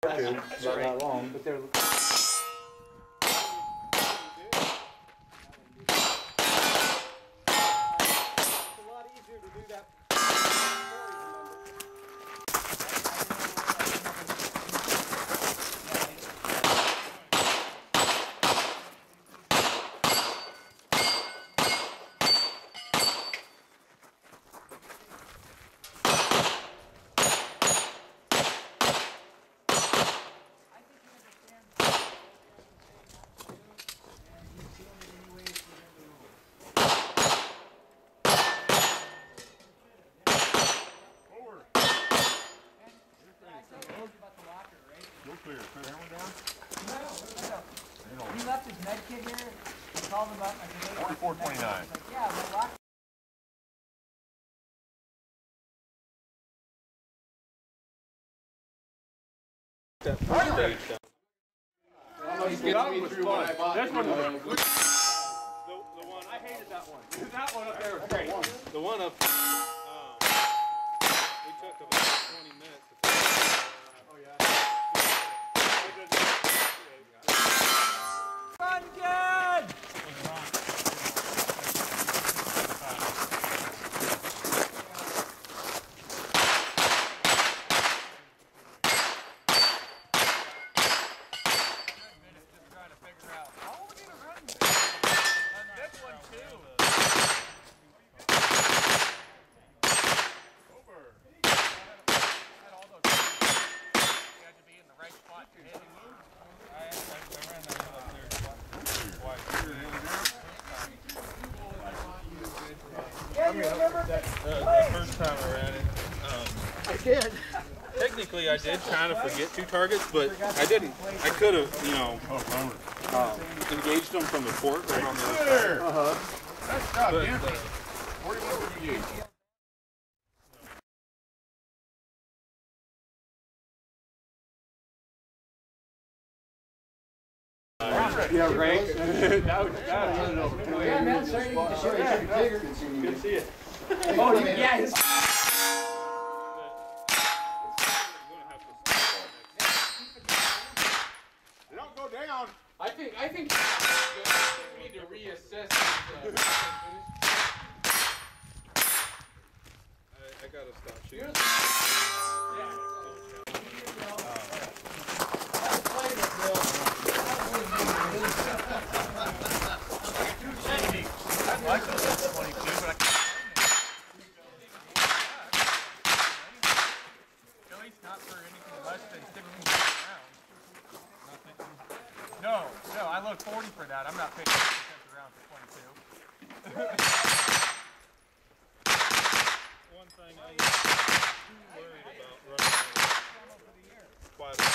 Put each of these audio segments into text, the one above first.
Not that long. But they're he left his med kit here. I called him up. I said, 4429. Like, yeah, my locker. This one was the one I hated that one. That one up there was great. The one up we took about 20 minutes. Run again! The first time I ran it, I did. Technically, I did kind of forget 2 targets, but I didn't. I could have, you know, engaged them from the port right on the other side. Nice job, man. 4158. Yeah, right. that was Yeah, man, sorry to get the shirt. Good to see you. Oh, yeah. They don't go down. I think we need to reassess this. I gotta stop shooting. I could have 22, but I can't. At least not for anything less than 16 rounds. No, I load 40 for that. I'm not picking 6 rounds for 22. One thing I am worried about running quite a bit.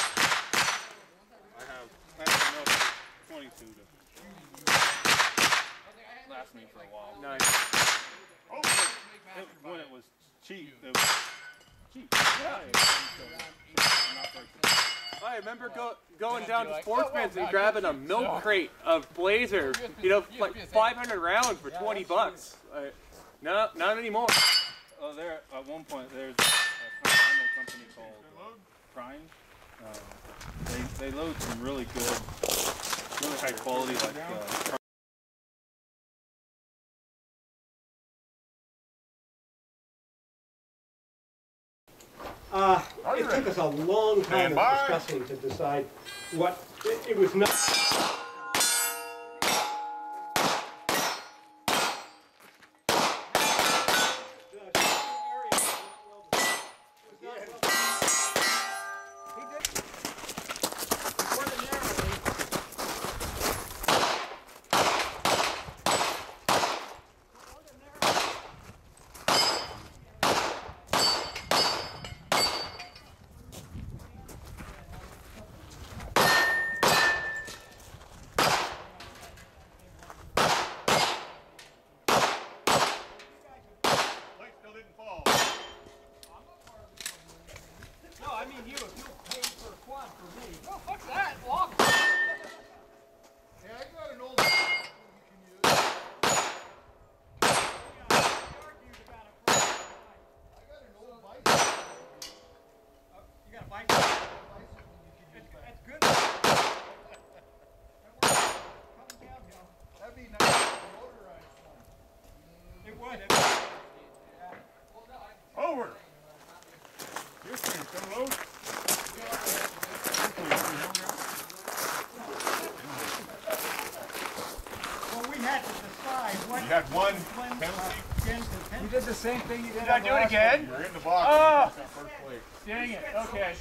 I have enough 22 to last me for a while. Nice. When it was cheap, it was cheap. Yeah. I remember going down to Sportsman's and grabbing a milk crate of Blazer, you know, like 500 rounds for 20 bucks. No, not anymore. Oh, there at one point there's a ammo company called Carbine. They load some really good, really high quality like. It took us a long time of discussing to decide what it was not. You did the same thing you did. Did I do it again? You're in the box. Oh! Dang it. Okay.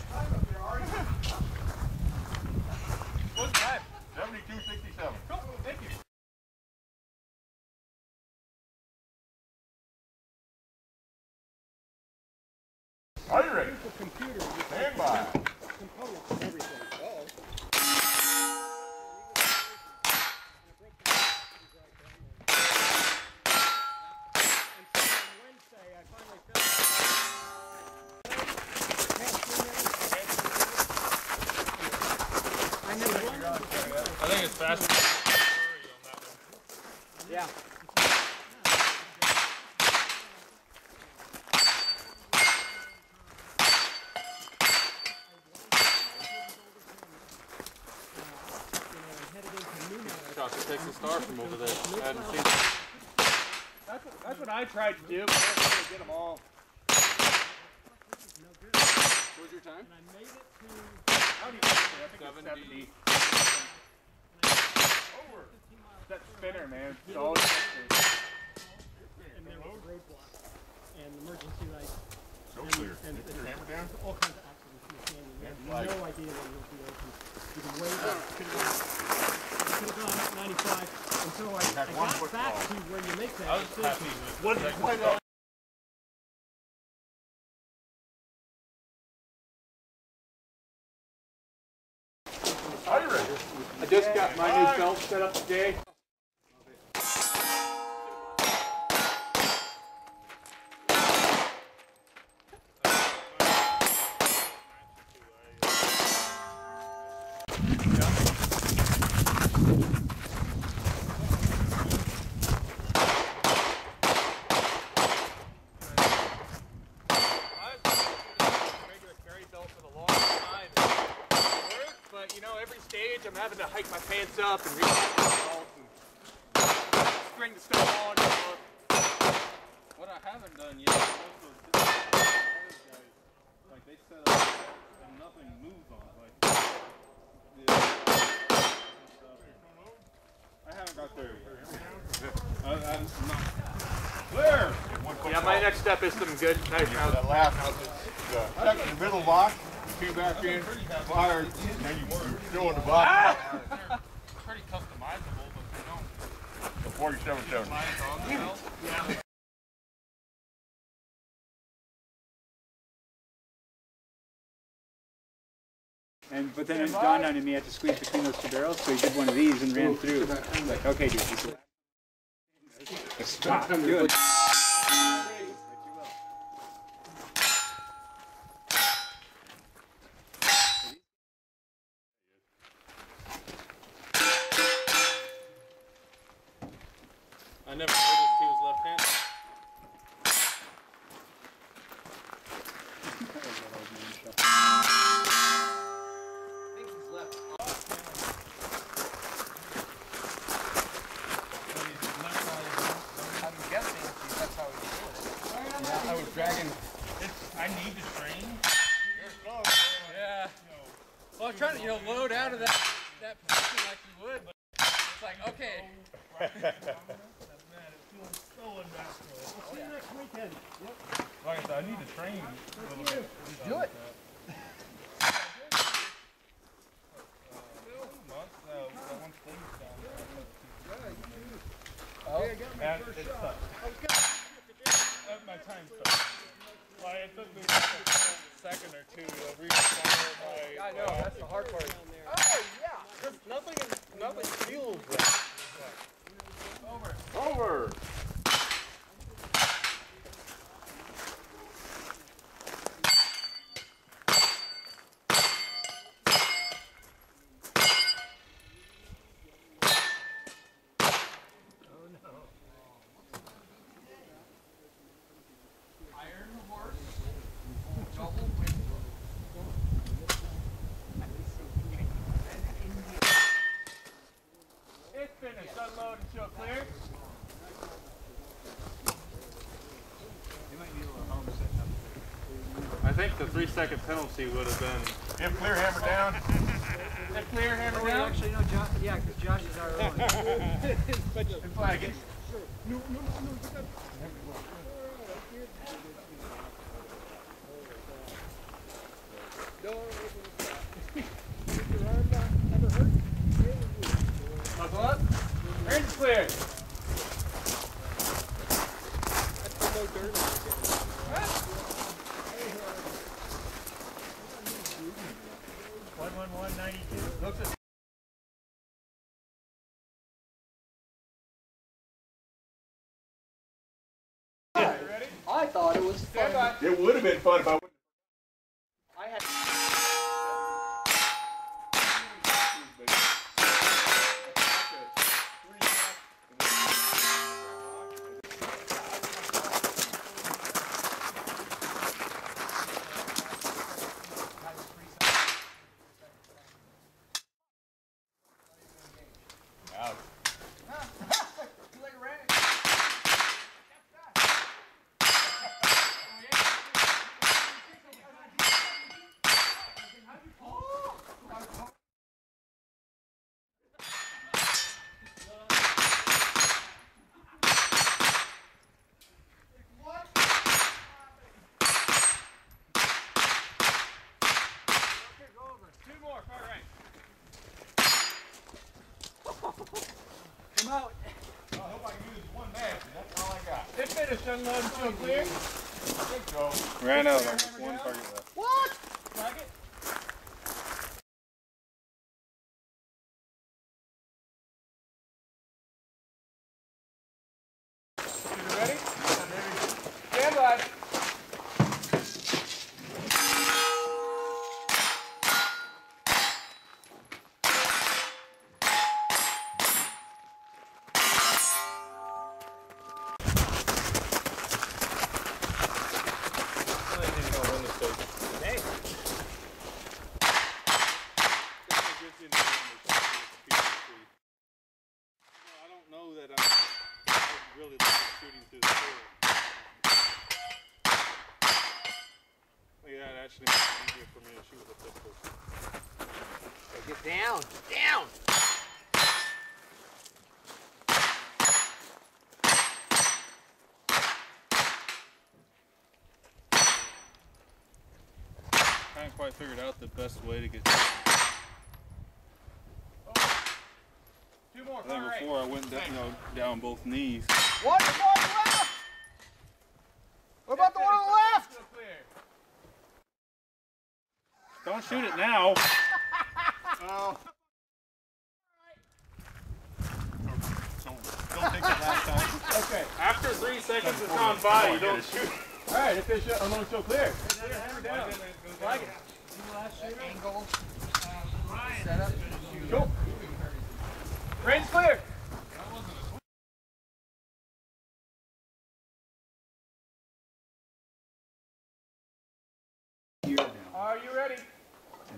What's the time? 72.67. Cool. Thank you. Are you ready? Stand by. I think it's faster. Yeah. Josh, it takes a star from over there. I hadn't seen it. That's what I tried to do, but I didn't really get them all. What was your time? I don't even know. I think it's 70. That spinner, man. It's always And there was roadblocks and emergency lights. So clear. Hammer down. All kinds of accidents in the canyon. You have no idea when you'll be open. You can wait. Could have gone up 95 until I got back to where you make that decision. What did you play that? Are you ready? I just got my new belt set up today. I'm having to hike my pants up and reach out and string the stuff on. What I haven't done yet is like they set up and nothing moves on it. Like I haven't got there yet. I'm not clear. Yeah, my next step is some good nice house. That last one, stuck in the middle box, came back in, fired, and then you throw in the box. pretty customizable, but they don't. The 4770. Yeah. But then it dawned on him he had to squeeze between those two barrels, so he did one of these and ran through. I'm like, okay, dude. Stop. Good. I never noticed he was left-handed. I was dragging. I need to train. Yeah. Well, I was trying to, load out of that position like you would, but it's like, okay. See you next weekend. Like I said, I need to train a little bit. Do it. My time's tough. Like, it took me a second or two to reach my... I know, that's the hard part. Oh, yeah! Because nothing feels right. Over! It's finished. Unload and show clear. I think the 3-second penalty would have been... If clear, hammer down. Is clear, hammer down? Actually, no, Josh, yeah, because Josh is our own. Flag it. I thought it was fun. It would have been fun if I wouldn't. I had. I hope I can use one match, and that's all I got. It finished unloading so clear. I think so. Ran out of one target left. What? Target? You ready? Stand by. I don't know that I really like shooting through the floor. Yeah, it actually makes it easier for me to shoot with a pistol. Get down. Down. I haven't quite figured out the best way to get. Two more. I think before I went down, down both knees. One more left. What about the one on the left? Don't shoot it now. Oh. Don't take the last time. Okay. After 3 seconds has gone by, you don't shoot. All right. If it's unloading so clear. Down. Like it. Angle. Setup. Cool. Range clear. Are you ready?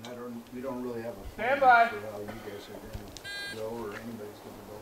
And we don't really have a Stand by. for how you guys are going to go or anybody's going to go.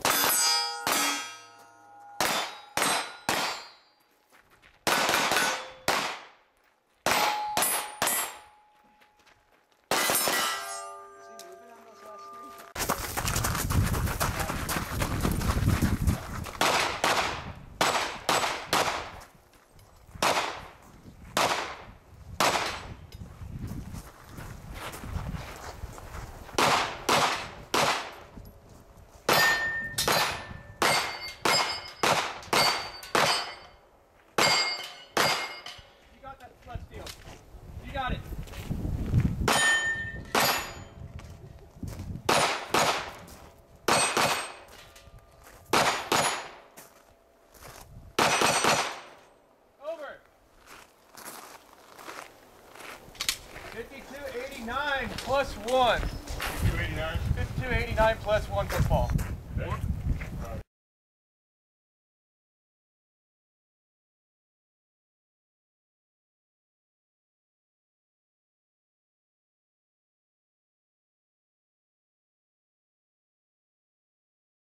You got it. Over. 52.89 plus 1. 52.89. 52.89 plus 1 football. Okay.